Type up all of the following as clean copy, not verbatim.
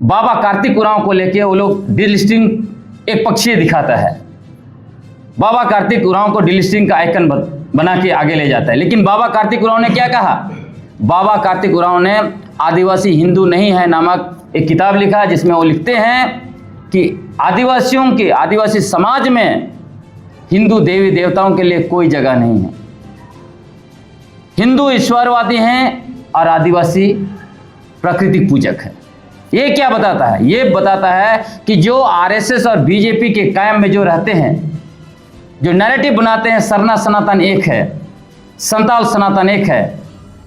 बाबा कार्तिक उरांव को लेके वो लोग डिलिस्टिंग एक पक्षीय दिखाता है। बाबा कार्तिक उरांव को डिलिस्टिंग का आइकन बना के आगे ले जाता है। लेकिन बाबा कार्तिक उरांव ने क्या कहा? बाबा कार्तिक उरांव ने आदिवासी हिंदू नहीं है नामक एक किताब लिखा, जिसमें वो लिखते हैं कि आदिवासी समाज में हिंदू देवी देवताओं के लिए कोई जगह नहीं है। हिंदू ईश्वरवादी हैं और आदिवासी प्रकृति पूजक है। ये क्या बताता है? ये बताता है कि जो आरएसएस और बीजेपी के कायम में जो रहते हैं, जो नैरेटिव बनाते हैं सरना सनातन एक है, संताल सनातन एक है,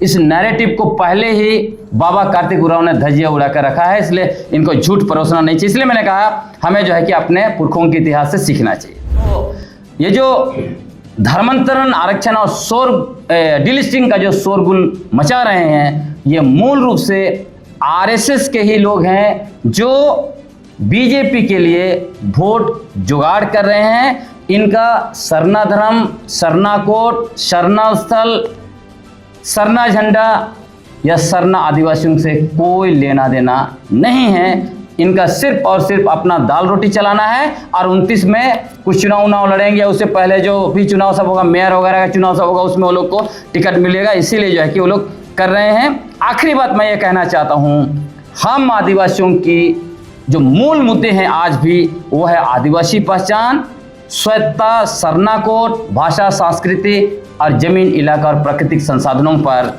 इस नैरेटिव को पहले ही बाबा कार्तिक उरांव ने धजिया उड़ा कर रखा है। इसलिए इनको झूठ परोसना नहीं चाहिए। इसलिए मैंने कहा हमें जो है कि अपने पुरखों के इतिहास से सीखना चाहिए। तो ये जो धर्मांतरण, आरक्षण और डिलिस्टिंग का जो शोरगुल मचा रहे हैं, ये मूल रूप से आरएसएस के ही लोग हैं जो बीजेपी के लिए वोट जुगाड़ कर रहे हैं। इनका सरना धर्म, सरना कोट, सरना स्थल, सरना झंडा या सरना आदिवासियों से कोई लेना देना नहीं है। इनका सिर्फ और सिर्फ अपना दाल रोटी चलाना है। और 29 में कुछ चुनाव लड़ेंगे, उससे पहले जो भी चुनाव सब होगा, मेयर वगैरह का चुनाव सब होगा, उसमें वो लोग को टिकट मिलेगा। इसीलिए जो है कि वो लोग कर रहे हैं। आखिरी बात मैं ये कहना चाहता हूँ, हम आदिवासियों की जो मूल मुद्दे हैं आज भी, वो है आदिवासी पहचान, स्वच्छता, सरना कोड, भाषा, संस्कृति और जमीन, इलाका और प्राकृतिक संसाधनों पर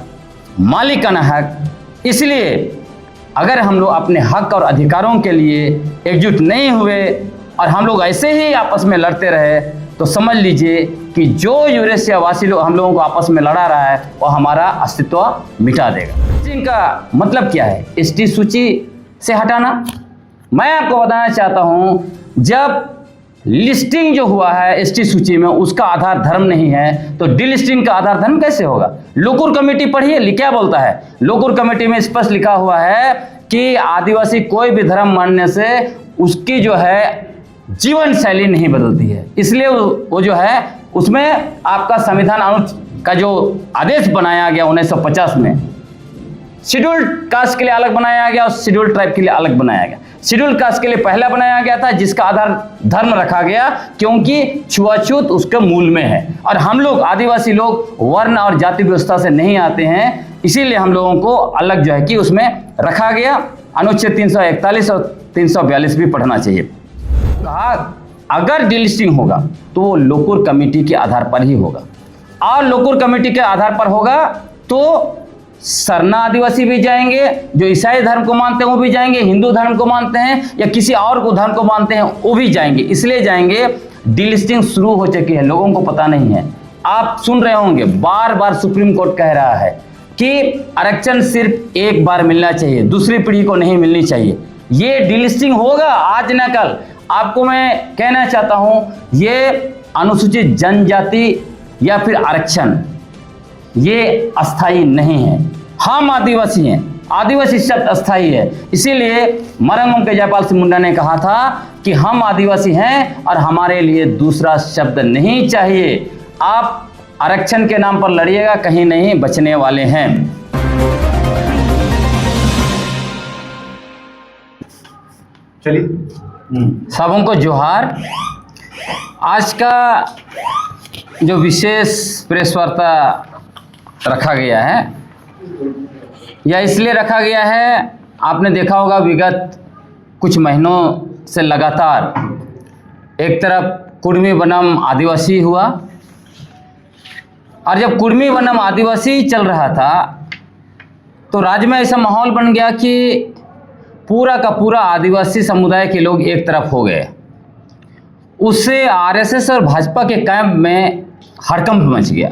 मालिकाना हक। इसलिए अगर हम लोग अपने हक और अधिकारों के लिए एकजुट नहीं हुए और हम लोग ऐसे ही आपस में लड़ते रहे, तो समझ लीजिए कि जो यूरेशियावासी लोग हम लोगों को आपस में लड़ा रहा है, वो हमारा अस्तित्व मिटा देगा। इनका मतलब क्या है? एसटी सूची से हटाना। मैं आपको बताना चाहता हूँ, जब लिस्टिंग जो हुआ है एसटी सूची में, उसका आधार धर्म नहीं है, तो डिलिस्टिंग का आधार धर्म कैसे होगा? लोकुर कमेटी पढ़िए, क्या बोलता है? लोकुर कमेटी में स्पष्ट लिखा हुआ है कि आदिवासी कोई भी धर्म मानने से उसकी जो है जीवन शैली नहीं बदलती है। इसलिए वो जो है उसमें आपका संविधान अनुच्छेद का जो आदेश बनाया गया 1950 में, शेड्यूल्ड कास्ट के लिए अलग बनाया गया और शेड्यूल्ड ट्राइब के लिए अलग बनाया गया। शेड्यूल्ड कास्ट के लिए पहला बनाया गया था, जिसका आधार धर्म रखा गया, क्योंकि छुआछूत उसके मूल में है। और हम लोग आदिवासी लोग वर्ण और जाति व्यवस्था से नहीं आते हैं, इसीलिए हम लोगों को अलग जो है कि उसमें रखा गया। अनुच्छेद 341 और 342 भी पढ़ना चाहिए। कहा अगर डिलिस्टिंग होगा तो वो लोकुर कमेटी के आधार पर ही होगा, और लोकुर कमेटी के आधार पर होगा तो सरना आदिवासी भी जाएंगे, जो ईसाई धर्म को मानते हैं वो भी जाएंगे, हिंदू धर्म को मानते हैं या किसी और को धर्म को मानते हैं वो भी जाएंगे। इसलिए जाएंगे, डिलिस्टिंग शुरू हो चुकी है, लोगों को पता नहीं है। आप सुन रहे होंगे, बार बार सुप्रीम कोर्ट कह रहा है कि आरक्षण सिर्फ एक बार मिलना चाहिए, दूसरी पीढ़ी को नहीं मिलनी चाहिए। ये डिलिस्टिंग होगा आज न कल। आपको मैं कहना चाहता हूं, ये अनुसूचित जनजाति या फिर आरक्षण ये अस्थाई नहीं है। हम आदिवासी हैं, आदिवासी शब्द अस्थाई है। इसीलिए मरंगों के जयपाल सिंह मुंडा ने कहा था कि हम आदिवासी हैं और हमारे लिए दूसरा शब्द नहीं चाहिए। आप आरक्षण के नाम पर लड़िएगा, कहीं नहीं बचने वाले हैं। चलिए, सबों को जोहार। आज का जो विशेष प्रेस वार्ता रखा गया है, या इसलिए रखा गया है, आपने देखा होगा विगत कुछ महीनों से लगातार एक तरफ कुर्मी बनम आदिवासी हुआ, और जब कुर्मी बनम आदिवासी चल रहा था तो राज्य में ऐसा माहौल बन गया कि पूरा का पूरा आदिवासी समुदाय के लोग एक तरफ हो गए। उससे आरएसएस और भाजपा के कैंप में हड़कंप मच गया,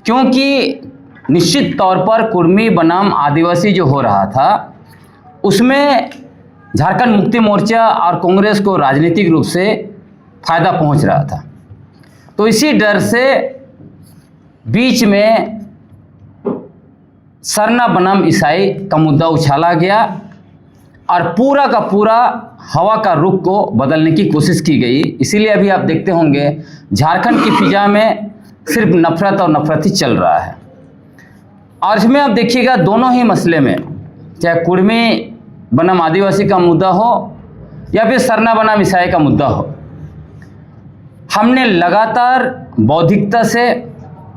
क्योंकि निश्चित तौर पर कुर्मी बनाम आदिवासी जो हो रहा था, उसमें झारखंड मुक्ति मोर्चा और कांग्रेस को राजनीतिक रूप से फायदा पहुंच रहा था। तो इसी डर से बीच में सरना बनाम ईसाई का मुद्दा उछाला गया और पूरा का पूरा हवा का रुख को बदलने की कोशिश की गई। इसीलिए अभी आप देखते होंगे झारखंड की फिजा में सिर्फ नफरत और नफरत ही चल रहा है। और इसमें आप देखिएगा दोनों ही मसले में, चाहे कुर्मी बनाम आदिवासी का मुद्दा हो या फिर सरना बनाम ईसाई का मुद्दा हो, हमने लगातार बौद्धिकता से,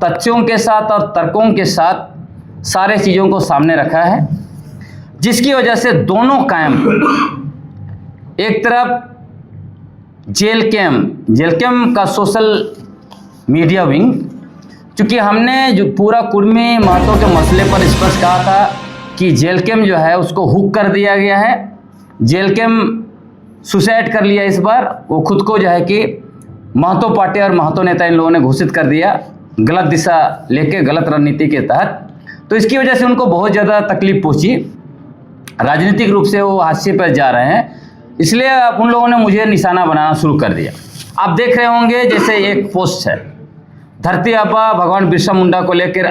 तथ्यों के साथ और तर्कों के साथ सारे चीज़ों को सामने रखा है, जिसकी वजह से दोनों कैंप, एक तरफ जेल कैंप का सोशल मीडिया विंग, चूँकि हमने जो पूरा कुर्मी महतो के मसले पर स्पष्ट कहा था कि जेल कैंप जो है उसको हुक कर दिया गया है, जेल कैंप सुसाइड कर लिया इस बार, वो खुद को जो है कि महतो पार्टी और महतो नेता इन लोगों ने घोषित कर दिया गलत दिशा लेके, गलत रणनीति के तहत। तो इसकी वजह से उनको बहुत ज़्यादा तकलीफ पहुंची, राजनीतिक रूप से वो हाशिए पर जा रहे हैं, इसलिए अब उन लोगों ने मुझे निशाना बनाना शुरू कर दिया। आप देख रहे होंगे जैसे एक पोस्ट है, धरती आबा भगवान बिरसा मुंडा को लेकर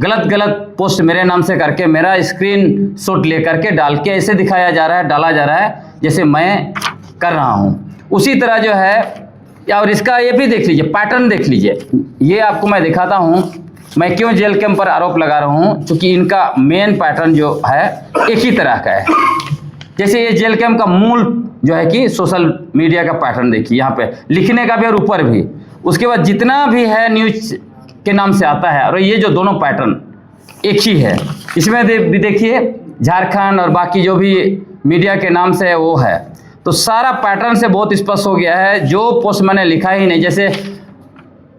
गलत पोस्ट मेरे नाम से करके मेरा स्क्रीन शॉट लेकर के डाल के ऐसे दिखाया जा रहा है, डाला जा रहा है जैसे मैं कर रहा हूँ। उसी तरह जो है, और इसका ये भी देख लीजिए, पैटर्न देख लीजिए, ये आपको मैं दिखाता हूँ मैं क्यों जेल कैंप पर आरोप लगा रहा हूँ, क्योंकि इनका मेन पैटर्न जो है एक ही तरह का है। जैसे ये जेल कैंप का मूल जो है कि सोशल मीडिया का पैटर्न देखिए, यहाँ पे लिखने का भी और ऊपर भी, उसके बाद जितना भी है न्यूज के नाम से आता है, और ये जो दोनों पैटर्न एक ही है। इसमें भी देखिए झारखंड और बाकी जो भी मीडिया के नाम से वो है, तो सारा पैटर्न से बहुत स्पष्ट हो गया है। जो पोस्ट मैंने लिखा ही नहीं, जैसे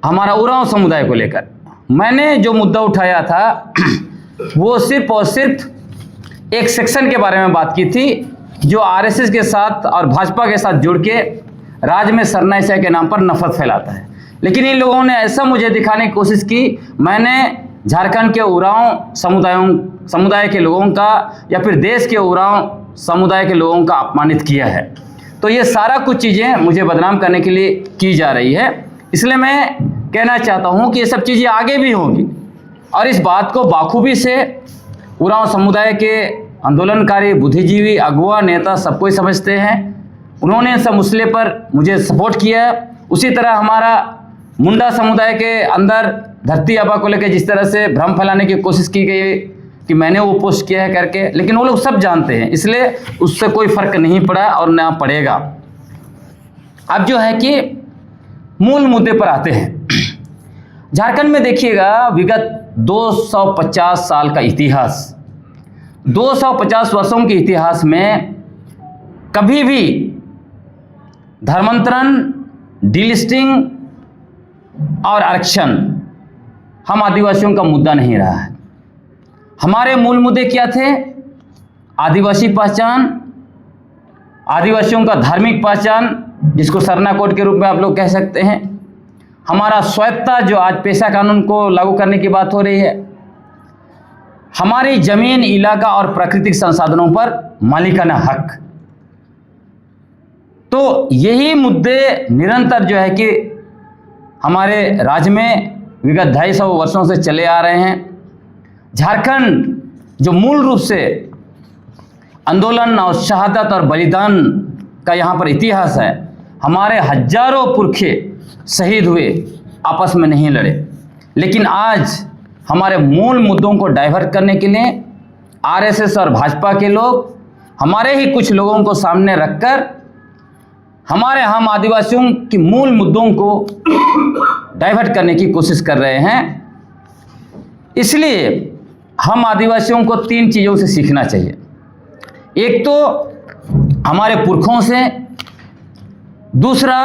हमारा उरांव समुदाय को लेकर मैंने जो मुद्दा उठाया था वो सिर्फ और सिर्फ एक सेक्शन के बारे में बात की थी जो आरएसएस के साथ और भाजपा के साथ जुड़ के राज्य में सरना ईसाई के नाम पर नफरत फैलाता है। लेकिन इन लोगों ने ऐसा मुझे दिखाने की कोशिश की, मैंने झारखंड के उरांव समुदाय के लोगों का या फिर देश के उरांव समुदाय के लोगों का अपमानित किया है। तो ये सारा कुछ चीज़ें मुझे बदनाम करने के लिए की जा रही है। इसलिए मैं कहना चाहता हूँ कि ये सब चीज़ें आगे भी होंगी, और इस बात को बाखूबी से उरांव समुदाय के आंदोलनकारी, बुद्धिजीवी, अगुआ, नेता सब कोई समझते हैं। उन्होंने सब मसले पर मुझे सपोर्ट किया है। उसी तरह हमारा मुंडा समुदाय के अंदर धरती आबा को लेकर जिस तरह से भ्रम फैलाने की कोशिश की गई कि मैंने वो पोस्ट किया है करके, लेकिन वो लोग सब जानते हैं, इसलिए उससे कोई फर्क नहीं पड़ा और ना पड़ेगा। अब जो है कि मूल मुद्दे पर आते हैं। झारखंड में देखिएगा विगत 250 साल का इतिहास, 250 वर्षों के इतिहास में कभी भी धर्मांतरण, डिलिस्टिंग और आरक्षण हम आदिवासियों का मुद्दा नहीं रहा है। हमारे मूल मुद्दे क्या थे? आदिवासी पहचान, आदिवासियों का धार्मिक पहचान, जिसको सरना कोड के रूप में आप लोग कह सकते हैं, हमारा स्वायत्तता जो आज पेशा कानून को लागू करने की बात हो रही है, हमारी जमीन, इलाका और प्राकृतिक संसाधनों पर मालिकाना हक। तो यही मुद्दे निरंतर जो है कि हमारे राज्य में विगत 250 वर्षों से चले आ रहे हैं। झारखंड जो मूल रूप से आंदोलन और शहादत और बलिदान का यहाँ पर इतिहास है, हमारे हजारों पुरखे शहीद हुए, आपस में नहीं लड़े। लेकिन आज हमारे मूल मुद्दों को डाइवर्ट करने के लिए आरएसएस और भाजपा के लोग हमारे ही कुछ लोगों को सामने रखकर हमारे हम आदिवासियों के मूल मुद्दों को डाइवर्ट करने की कोशिश कर रहे हैं। इसलिए हम आदिवासियों को 3 चीज़ों से सीखना चाहिए। एक तो हमारे पुरखों से, दूसरा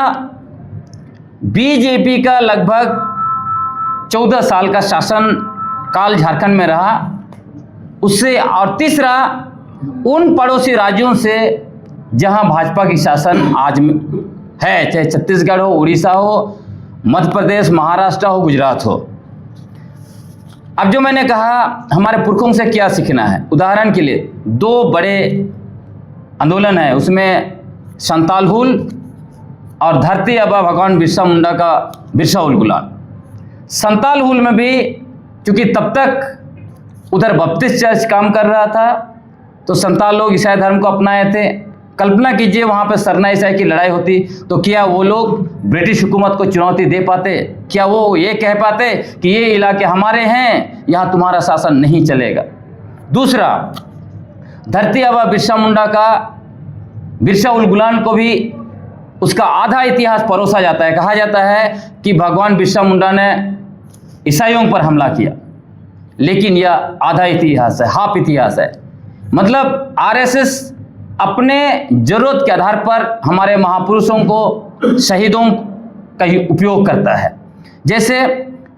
बीजेपी का लगभग 14 साल का शासन काल झारखंड में रहा उससे, और तीसरा उन पड़ोसी राज्यों से जहां भाजपा की शासन आज है, चाहे छत्तीसगढ़ हो, उड़ीसा हो, मध्य प्रदेश, महाराष्ट्र हो, गुजरात हो। अब जो मैंने कहा हमारे पुरखों से क्या सीखना है, उदाहरण के लिए 2 बड़े आंदोलन है, उसमें संताल हुल और धरती आबा भगवान बिरसा मुंडा का बिरसा हुल गुलाल। संताल हुल में भी क्योंकि तब तक उधर बप्तिस्ट चर्च काम कर रहा था, तो संताल लोग ईसाई धर्म को अपनाए थे। कल्पना कीजिए वहाँ पर सरना ईसाई की लड़ाई होती तो क्या वो लोग ब्रिटिश हुकूमत को चुनौती दे पाते? क्या वो ये कह पाते कि ये इलाके हमारे हैं, यहाँ तुम्हारा शासन नहीं चलेगा? दूसरा, धरती आबा बिरसा मुंडा का, बिरसा उल गुलान को भी उसका आधा इतिहास परोसा जाता है। कहा जाता है कि भगवान बिरसा मुंडा ने ईसाइयों पर हमला किया, लेकिन यह आधा इतिहास है, हाफ इतिहास है। मतलब आरएसएस अपने जरूरत के आधार पर हमारे महापुरुषों को, शहीदों का ही उपयोग करता है। जैसे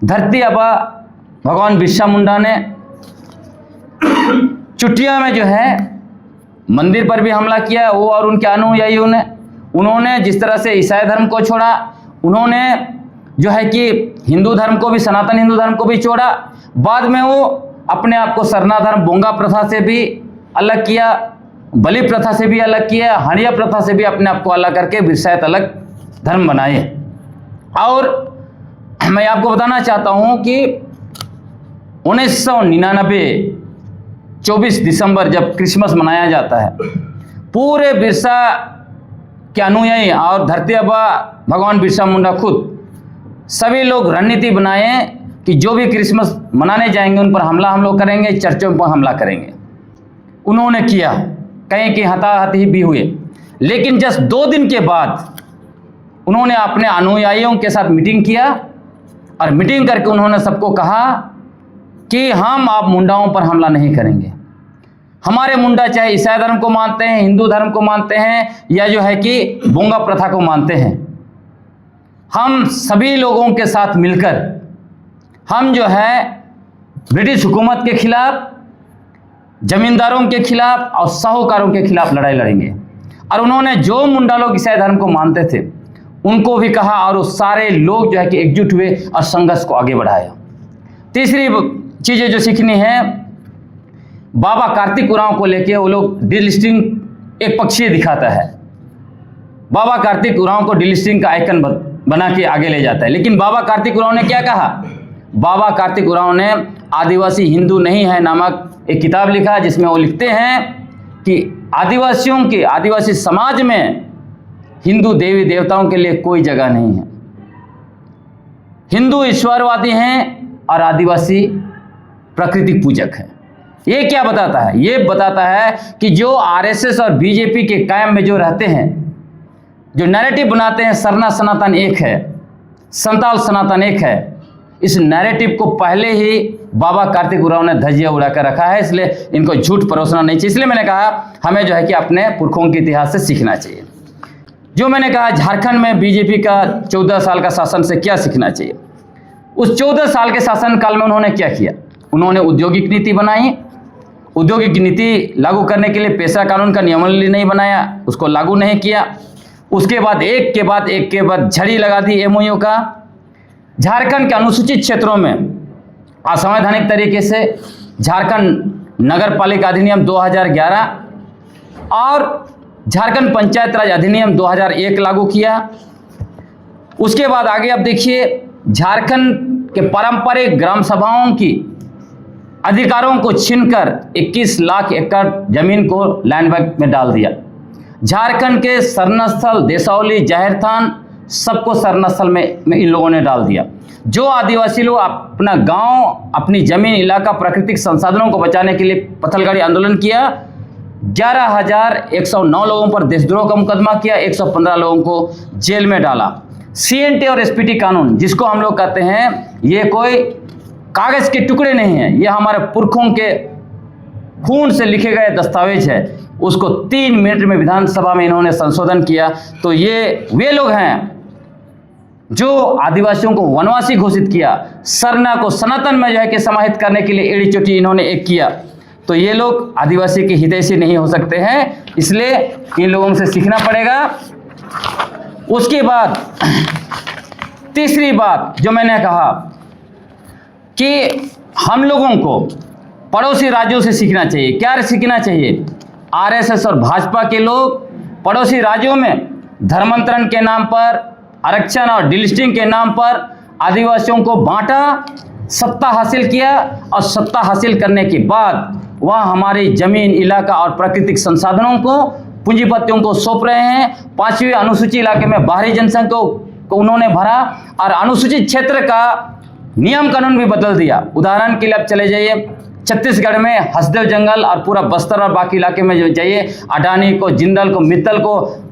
धरती आबा भगवान बिरसा मुंडा ने चुटिया में जो है मंदिर पर भी हमला किया, वो और उनके अनुयायियों ने। उन्होंने जिस तरह से ईसाई धर्म को छोड़ा, उन्होंने जो है कि हिंदू धर्म को भी, सनातन हिंदू धर्म को भी छोड़ा। बाद में वो अपने आप को सरना धर्म, बोंगा प्रथा से भी अलग किया, बलि प्रथा से भी अलग किया, हड़िया प्रथा से भी अपने आप को अलग करके बिरसायत अलग धर्म बनाए। और मैं आपको बताना चाहता हूं कि 1999 24 दिसंबर जब क्रिसमस मनाया जाता है, पूरे बिरसा के अनुयायी और धरती आबा भगवान बिरसा मुंडा खुद सभी लोग रणनीति बनाए कि जो भी क्रिसमस मनाने जाएंगे उन पर हमला हम लोग करेंगे, चर्चों पर हमला करेंगे। उन्होंने किया, कहीं की हताहती भी हुए। लेकिन जस्ट 2 दिन के बाद उन्होंने अपने अनुयायियों के साथ मीटिंग किया और मीटिंग करके उन्होंने सबको कहा कि हम आप मुंडाओं पर हमला नहीं करेंगे। हमारे मुंडा चाहे ईसाई धर्म को मानते हैं, हिंदू धर्म को मानते हैं, या जो है कि बोंगा प्रथा को मानते हैं, हम सभी लोगों के साथ मिलकर हम जो है ब्रिटिश हुकूमत के खिलाफ, जमींदारों के खिलाफ और साहूकारों के खिलाफ लड़ाई लड़ेंगे। और उन्होंने जो मुंडा लोग ईसाई धर्म को मानते थे उनको भी कहा, और वो सारे लोग जो है कि एकजुट हुए और संघर्ष को आगे बढ़ाया। तीसरी चीज़ें जो सीखनी है, बाबा कार्तिक उरांव को लेके वो लोग डिलिस्टिंग एक पक्षीय दिखाता है। बाबा कार्तिक उरांव को डिलिस्टिंग का आइकन बना के आगे ले जाता है। लेकिन बाबा कार्तिक उरांव ने क्या कहा? बाबा कार्तिक उरांव ने आदिवासी हिंदू नहीं है नामक एक किताब लिखा, जिसमें वो लिखते हैं कि आदिवासियों के, आदिवासी समाज में हिंदू देवी देवताओं के लिए कोई जगह नहीं है। हिंदू ईश्वरवादी हैं और आदिवासी प्राकृतिक पूजक हैं। ये क्या बताता है? ये बताता है कि जो आरएसएस और बीजेपी के कायम में जो रहते हैं, जो नैरेटिव बनाते हैं सरना सनातन एक है, संताल सनातन एक है, इस नैरेटिव को पहले ही बाबा कार्तिक उरांव ने धजिया उड़ा कर रखा है। इसलिए इनको झूठ परोसना नहीं चाहिए। इसलिए मैंने कहा हमें जो है कि अपने पुरखों के इतिहास से सीखना चाहिए। जो मैंने कहा झारखंड में बीजेपी का 14 साल का शासन से क्या सीखना चाहिए, उस 14 साल के शासनकाल में उन्होंने क्या किया? उन्होंने औद्योगिक नीति बनाई। औद्योगिक नीति लागू करने के लिए पेशा कानून का नियमावली नहीं बनाया, उसको लागू नहीं किया। उसके बाद एक के बाद झड़ी लगा दी एमओयू का। झारखंड के अनुसूचित क्षेत्रों में असंवैधानिक तरीके से झारखंड नगर पालिका अधिनियम 2011 और झारखंड पंचायत राज अधिनियम 2001 लागू किया। उसके बाद आगे आप देखिए, झारखंड के पारंपरिक ग्राम सभाओं की अधिकारों को छीनकर 21 लाख एकड़ जमीन को लैंड बैंक में डाल दिया। झारखंड के शरणस्थल, देसावली, जाहिर थान, सबको शरणस्थल में इन लोगों ने डाल दिया। जो आदिवासी लोग अपना गांव, अपनी जमीन, इलाका, प्राकृतिक संसाधनों को बचाने के लिए पत्थलगाड़ी आंदोलन किया, 11,109 लोगों पर देशद्रोह का मुकदमा किया, 115 लोगों को जेल में डाला। सीएनटी और एसपीटी कानून, जिसको हम लोग कहते हैं, ये कोई कागज के टुकड़े नहीं है, ये हमारे पुरखों के खून से लिखे गए दस्तावेज है। उसको 3 मिनट में विधानसभा में इन्होंने संशोधन किया। तो ये वे लोग हैं जो आदिवासियों को वनवासी घोषित किया, सरना को सनातन में जो है कि समाहित करने के लिए एड़ी चोटी इन्होंने एक किया। तो ये लोग आदिवासी के हितैषी नहीं हो सकते हैं, इसलिए इन लोगों से सीखना पड़ेगा। उसके बाद तीसरी बात जो मैंने कहा कि हम लोगों को पड़ोसी राज्यों से सीखना चाहिए। क्या सीखना चाहिए? आरएसएस और भाजपा के लोग पड़ोसी राज्यों में धर्मांतरण के नाम पर, आरक्षण और डिलिस्टिंग के नाम पर आदिवासियों को बांटा, सत्ता हासिल किया, और सत्ता हासिल करने के बाद वह हमारी जमीन, इलाका और प्राकृतिक संसाधनों को पूंजीपतियों को सौंप रहे हैं। 5वीं अनुसूची इलाके में बाहरी जनसंख्या को उन्होंने भरा और अनुसूचित क्षेत्र का नियम कानून भी बदल दिया। उदाहरण के लिए आप चले जाइए, छत्तीसगढ़ में हसदेव जंगल और पूरा बस्तर और बाकी इलाके में जो चाहिए अडानी को, जिंदल को, मित्तल को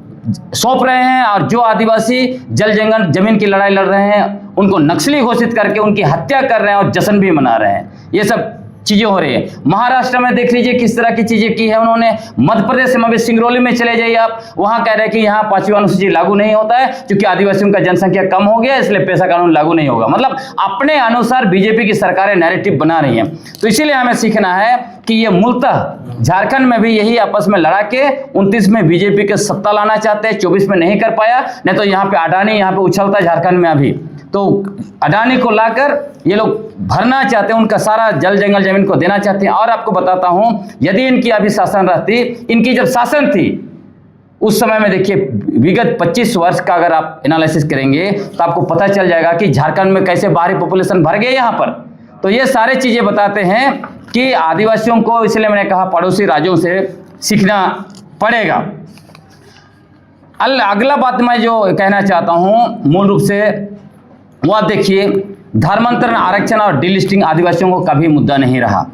सौंप रहे हैं। और जो आदिवासी जल जंगल जमीन की लड़ाई लड़ रहे हैं उनको नक्सली घोषित करके उनकी हत्या कर रहे हैं और जश्न भी मना रहे हैं। ये सब चीजें हो रही है। महाराष्ट्र में देख लीजिए किस तरह की चीजें की है उन्होंने। मध्य प्रदेश में भी सिंगरौली में चले जाइए आप, वहां कह रहे हैं कि यहाँ 5वीं अनुसूची लागू नहीं होता है क्योंकि आदिवासियों का जनसंख्या कम हो गया इसलिए पेशा कानून लागू नहीं होगा। मतलब अपने अनुसार बीजेपी की सरकारें नैरेटिव बना रही हैं। तो इसीलिए हमें सीखना है कि ये मूलतः झारखंड में भी यही आपस में लड़ा के 29 में बीजेपी के सत्ता लाना चाहते हैं, 24 में नहीं कर पाया। नहीं तो यहाँ पे अडानी यहाँ पे उछलता है झारखंड में अभी, तो अडानी को लाकर ये लोग भरना चाहते हैं, उनका सारा जल जंगल जमीन को देना चाहते हैं। और आपको बताता हूं, यदि इनकी अभी शासन रहती, इनकी जब शासन थी उस समय में देखिए विगत 25 वर्ष का अगर आप एनालिसिस करेंगे तो आपको पता चल जाएगा कि झारखंड में कैसे बाहरी पॉपुलेशन भर गए यहाँ पर। तो ये सारे चीजें बताते हैं कि आदिवासियों को, इसलिए मैंने कहा पड़ोसी राज्यों से सीखना पड़ेगा। अगला बात मैं जो कहना चाहता हूं मूल रूप से वह देखिए, धर्मांतरण, आरक्षण और डीलिस्टिंग आदिवासियों को कभी मुद्दा नहीं रहा।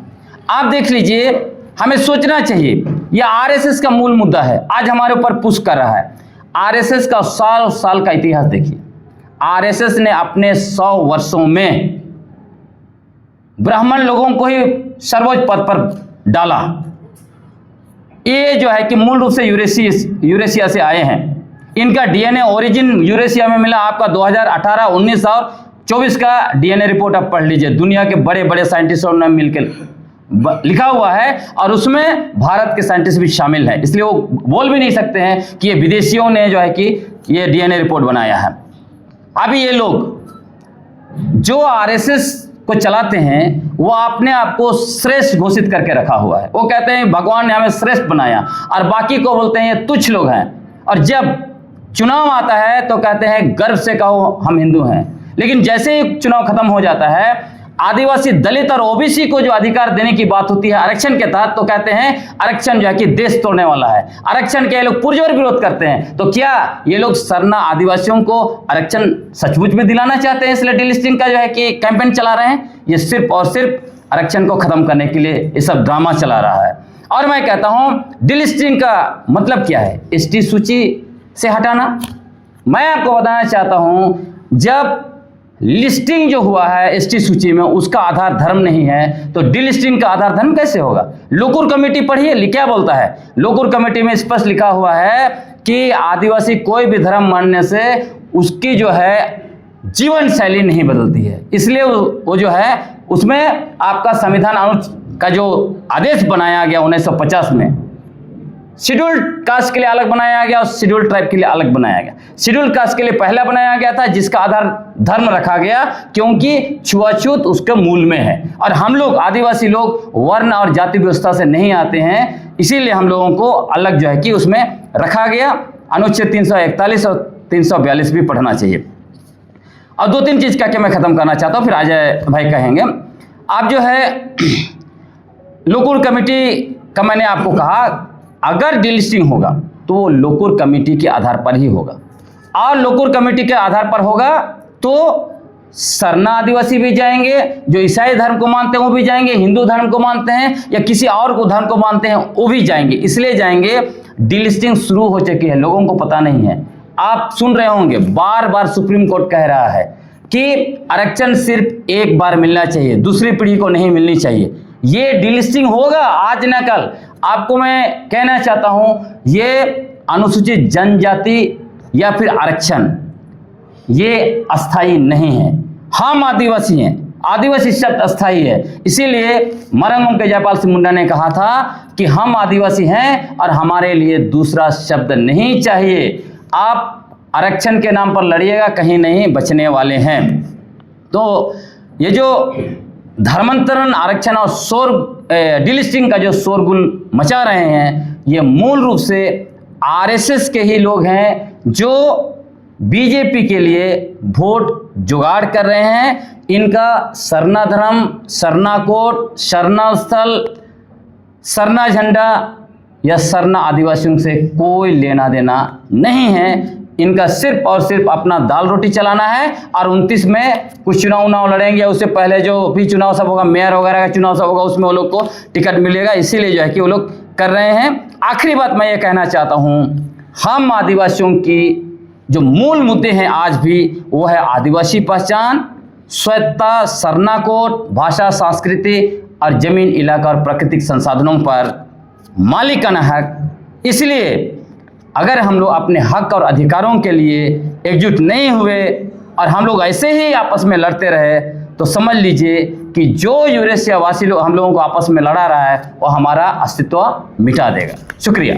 आप देख लीजिए, हमें सोचना चाहिए, यह आरएसएस का मूल मुद्दा है, आज हमारे ऊपर पुश कर रहा है। आरएसएस का साल साल का इतिहास देखिए। आरएसएस ने अपने 100 वर्षों में ब्राह्मण लोगों को ही सर्वोच्च पद पर डाला। ये जो है कि मूल रूप से यूरेशिया से आए हैं। इनका डीएनए ओरिजिन यूरेशिया में मिला आपका 2018, 19 और 24 का डीएनए रिपोर्ट आप पढ़ लीजिए। दुनिया के बड़े बड़े साइंटिस्टों ने मिलकर लिखा हुआ है और उसमें भारत के साइंटिस्ट भी शामिल है, इसलिए वो बोल भी नहीं सकते हैं कि ये विदेशियों ने जो है कि ये डीएनए रिपोर्ट बनाया है। अभी ये लोग जो आरएसएस को चलाते हैं वो अपने आप को श्रेष्ठ घोषित करके रखा हुआ है। वो कहते हैं भगवान ने हमें श्रेष्ठ बनाया और बाकी को बोलते हैं ये तुच्छ लोग हैं। और जब चुनाव आता है तो कहते हैं गर्व से कहो हम हिंदू हैं। लेकिन जैसे ही चुनाव खत्म हो जाता है, आदिवासी, दलित और ओबीसी को जो अधिकार देने की बात होती है आरक्षण के तहत, तो कहते हैं आरक्षण जो है कि देश तोड़ने वाला है। आरक्षण के ये लोग पुरजोर विरोध करते हैं। तो क्या ये लोग सरना आदिवासियों को आरक्षण सचमुच में दिलाना चाहते हैं, इसलिए डीलिस्टिंग का जो है कि कैंपेन चला रहे हैं? ये सिर्फ और सिर्फ आरक्षण को खत्म करने के लिए ये सब ड्रामा चला रहा है। और मैं कहता हूं डीलिस्टिंग का मतलब क्या है? एसटी सूची से हटाना। मैं आपको बताना चाहता हूं, जब लिस्टिंग जो हुआ है एसटी सूची में उसका आधार धर्म नहीं है तो डीलिस्टिंग का आधार धर्म कैसे होगा? लोकुर कमेटी पढ़िए, क्या बोलता है। लोकुर कमेटी में स्पष्ट लिखा हुआ है कि आदिवासी कोई भी धर्म मानने से उसकी जो है जीवन शैली नहीं बदलती है, इसलिए वो जो है उसमें आपका संविधान अनुच्छेद का जो आदेश बनाया गया 1950 में, शेड्यूल्ड कास्ट के लिए अलग बनाया गया और शेड्यूल्ड ट्राइब के लिए अलग बनाया गया। शेड्यूल्ड कास्ट के लिए पहला बनाया गया था जिसका आधार धर्म रखा गया क्योंकि छुआछूत उसके मूल में है। और हम लोग आदिवासी लोग वर्ण और जाति व्यवस्था से नहीं आते हैं, इसीलिए हम लोगों को अलग जो है कि उसमें रखा गया। अनुच्छेद 341 और 342 भी पढ़ना चाहिए। और 2-3 चीज का मैं खत्म करना चाहता हूँ, फिर अजय भाई कहेंगे। आप जो है लोकुर कमेटी का मैंने आपको कहा, अगर डीलिस्टिंग होगा तो वो लोकुर कमेटी के आधार पर ही होगा। और लोकुर कमेटी के आधार पर होगा तो सरना आदिवासी भी जाएंगे, जो ईसाई धर्म को मानते हैं वो भी जाएंगे, हिंदू धर्म को मानते हैं या किसी और को धर्म को मानते हैं वो भी जाएंगे। इसलिए जाएंगे, डीलिस्टिंग शुरू हो चुकी है, लोगों को पता नहीं है। आप सुन रहे होंगे बार बार सुप्रीम कोर्ट कह रहा है कि आरक्षण सिर्फ एक बार मिलना चाहिए, दूसरी पीढ़ी को नहीं मिलनी चाहिए। ये डीलिस्टिंग होगा आज न कल। आपको मैं कहना चाहता हूं, ये अनुसूचित जनजाति या फिर आरक्षण ये अस्थाई नहीं है। हम आदिवासी हैं, आदिवासी शब्द अस्थाई है। इसीलिए मरंगम के जयपाल सिंह मुंडा ने कहा था कि हम आदिवासी हैं और हमारे लिए दूसरा शब्द नहीं चाहिए। आप आरक्षण के नाम पर लड़िएगा, कहीं नहीं बचने वाले हैं। तो ये जो धर्मांतरण, आरक्षण और डीलिस्टिंग का जो शोरगुल मचा रहे हैं, ये मूल रूप से आरएसएस के ही लोग हैं जो बीजेपी के लिए वोट जुगाड़ कर रहे हैं। इनका सरना धर्म, सरना कोट, सरना स्थल, सरना झंडा या सरना आदिवासियों से कोई लेना देना नहीं है। इनका सिर्फ और सिर्फ अपना दाल रोटी चलाना है और 29 में कुछ चुनाव लड़ेंगे। उससे पहले जो भी चुनाव सब होगा, मेयर वगैरह का चुनाव सब होगा, उसमें वो लोग को टिकट मिलेगा। इसीलिए जो है कि वो लोग कर रहे हैं। आखिरी बात मैं ये कहना चाहता हूँ, हम आदिवासियों की जो मूल मुद्दे हैं आज भी, वो है आदिवासी पहचान, स्वायत्तता, शरणाकोट, भाषा, संस्कृति और जमीन, इलाका और प्राकृतिक संसाधनों पर मालिकाना हक। इसलिए अगर हम लोग अपने हक और अधिकारों के लिए एकजुट नहीं हुए और हम लोग ऐसे ही आपस में लड़ते रहे, तो समझ लीजिए कि जो यूरेशिया वासी लोग हम लोगों को आपस में लड़ा रहा है, वो हमारा अस्तित्व मिटा देगा। शुक्रिया।